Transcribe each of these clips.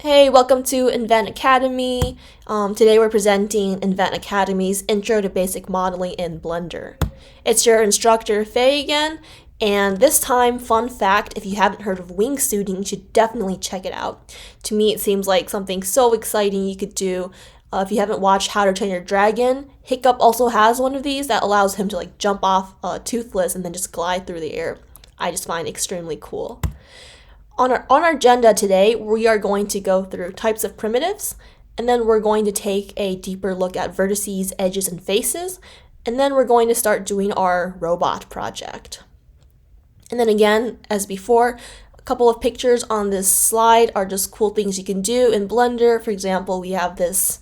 Hey, welcome to Invent Academy. Today we're presenting Invent Academy's Intro to Basic Modeling in Blender. It's your instructor, Faye again, and this time, fun fact, if you haven't heard of wingsuiting, you should definitely check it out. To me, it seems like something so exciting you could do. If you haven't watched How to Train Your Dragon, Hiccup also has one of these that allows him to jump off toothless and then just glide through the air. I just find it extremely cool. On our agenda today, we are going to go through types of primitives, and then we're going to take a deeper look at vertices, edges, and faces, and then we're going to start doing our robot project. And then again, as before, a couple of pictures on this slide are just cool things you can do in Blender. For example, we have this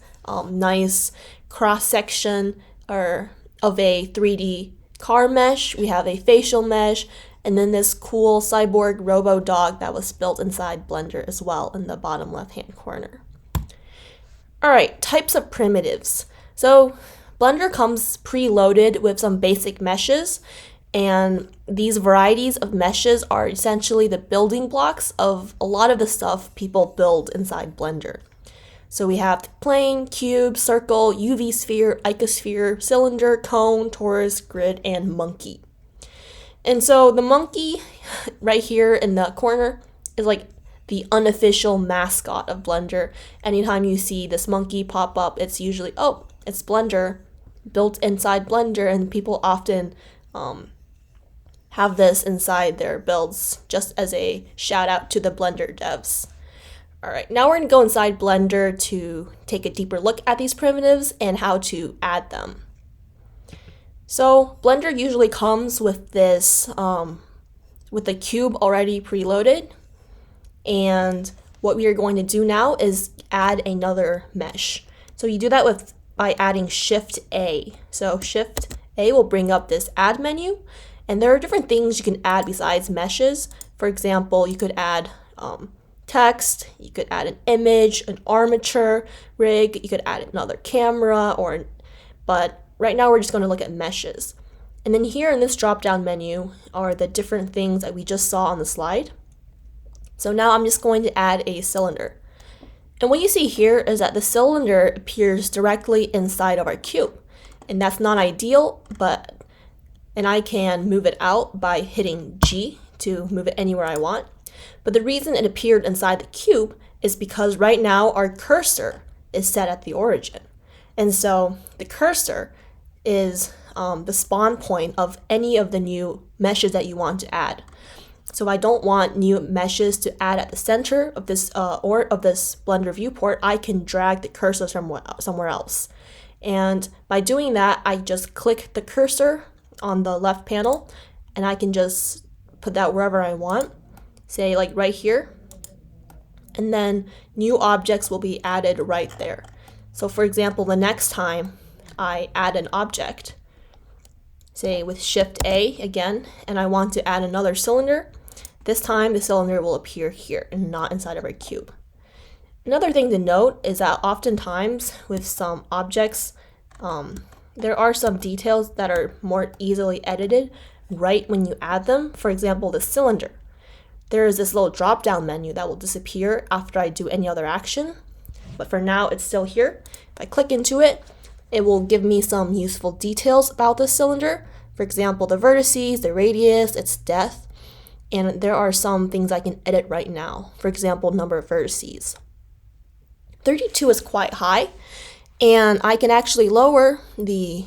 nice cross-section of a 3D car mesh. We have a facial mesh. And then this cool cyborg robo dog that was built inside Blender as well in the bottom left-hand corner. All right, types of primitives. So Blender comes preloaded with some basic meshes, and these varieties of meshes are essentially the building blocks of a lot of the stuff people build inside Blender. So we have the plane, cube, circle, UV sphere, icosphere, cylinder, cone, torus, grid, and monkey. And so the monkey right here in the corner is like the unofficial mascot of Blender. Anytime you see this monkey pop up, it's usually, oh, it's Blender, built inside Blender, and people often have this inside their builds just as a shout out to the Blender devs. All right, now we're gonna go inside Blender to take a deeper look at these primitives and how to add them. So Blender usually comes with this, with the cube already preloaded, and what we are going to do now is add another mesh. So you do that by adding Shift A. So Shift A will bring up this add menu, and there are different things you can add besides meshes. For example, you could add text, you could add an image, an armature rig, you could add another camera, but right now we're just going to look at meshes. And then here in this drop-down menu are the different things that we just saw on the slide. So now I'm just going to add a cylinder. And what you see here is that the cylinder appears directly inside of our cube. And that's not ideal, and I can move it out by hitting G to move it anywhere I want. But the reason it appeared inside the cube is because right now our cursor is set at the origin. And so the cursor is the spawn point of any of the new meshes that you want to add. So I don't want new meshes to add at the center of this this Blender viewport. I can drag the cursor somewhere else. And by doing that, I just click the cursor on the left panel, and I can just put that wherever I want, say like right here, and then new objects will be added right there. So for example, the next time I add an object, say with Shift A again, and I want to add another cylinder, this time the cylinder will appear here and not inside of our cube. Another thing to note is that oftentimes with some objects, there are some details that are more easily edited right when you add them. For example, the cylinder. There is this little drop-down menu that will disappear after I do any other action, but for now it's still here. If I click into it, it will give me some useful details about the cylinder. For example, the vertices, the radius, its depth, and there are some things I can edit right now. For example, number of vertices. 32 is quite high, and I can actually lower this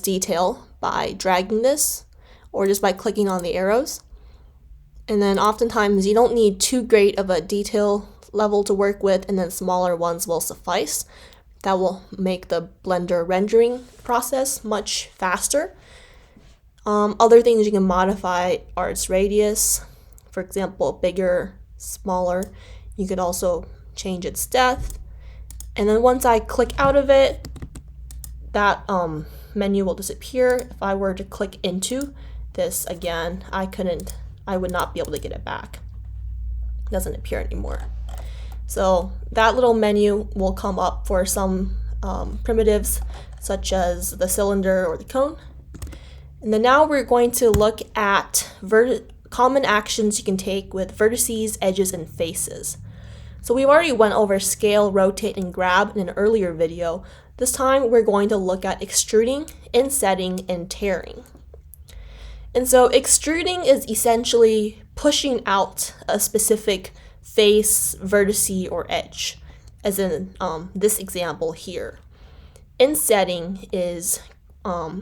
detail by dragging this, or just by clicking on the arrows. And then oftentimes you don't need too great of a detail level to work with, and then smaller ones will suffice. That will make the Blender rendering process much faster. Other things you can modify are its radius. For example, bigger, smaller. You could also change its depth. And then once I click out of it, that menu will disappear. If I were to click into this again, I would not be able to get it back. It doesn't appear anymore. So that little menu will come up for some primitives such as the cylinder or the cone. And then now we're going to look at common actions you can take with vertices, edges, and faces. So we've already went over scale, rotate, and grab in an earlier video. This time we're going to look at extruding, insetting, and tearing. And so extruding is essentially pushing out a specific face, vertice, or edge, as in this example here. Insetting is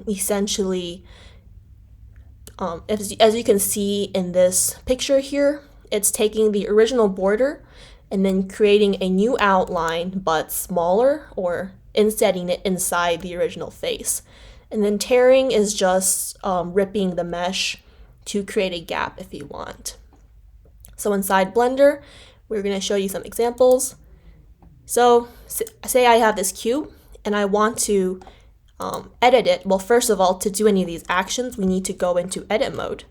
essentially, as you can see in this picture here, it's taking the original border and then creating a new outline but smaller, or insetting it inside the original face. And then tearing is just ripping the mesh to create a gap if you want. So inside Blender, we're going to show you some examples. So say I have this cube and I want to edit it. Well, first of all, to do any of these actions, we need to go into edit mode.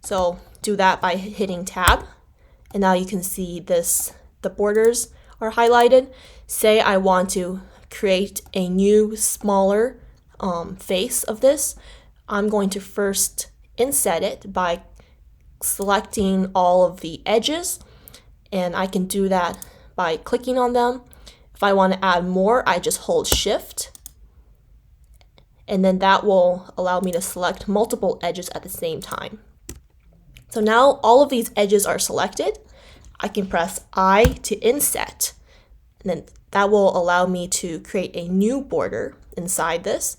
So do that by hitting tab. And now you can see the borders are highlighted. Say I want to create a new, smaller face of this. I'm going to first inset it by selecting all of the edges, and I can do that by clicking on them. If I want to add more, I just hold Shift, and then that will allow me to select multiple edges at the same time. So now all of these edges are selected. I can press I to inset, and then that will allow me to create a new border inside this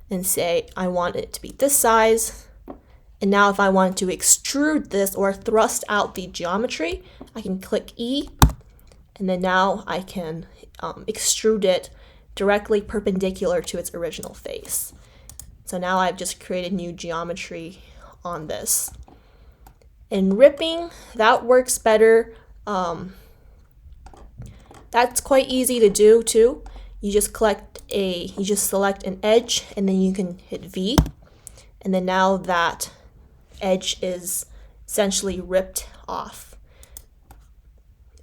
and say I want it to be this size. And now if I want to extrude this or thrust out the geometry, I can click E, and then now I can extrude it directly perpendicular to its original face. So now I've just created new geometry on this. And ripping, that works better. That's quite easy to do too. You just select an edge, and then you can hit V, and then now that edge is essentially ripped off.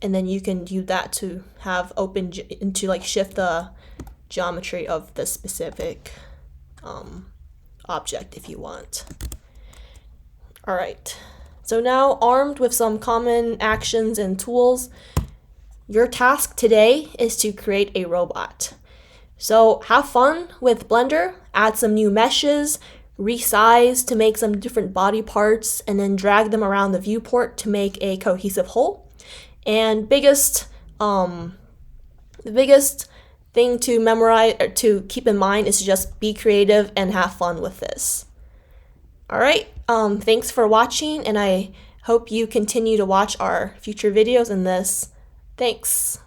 And then you can use that to have open to like shift the geometry of the specific object if you want. All right. So now, armed with some common actions and tools, your task today is to create a robot. So have fun with Blender, add some new meshes, resize to make some different body parts, and then drag them around the viewport to make a cohesive whole. And the biggest thing to memorize or to keep in mind is to just be creative and have fun with this. All right, thanks for watching, and I hope you continue to watch our future videos in this. Thanks.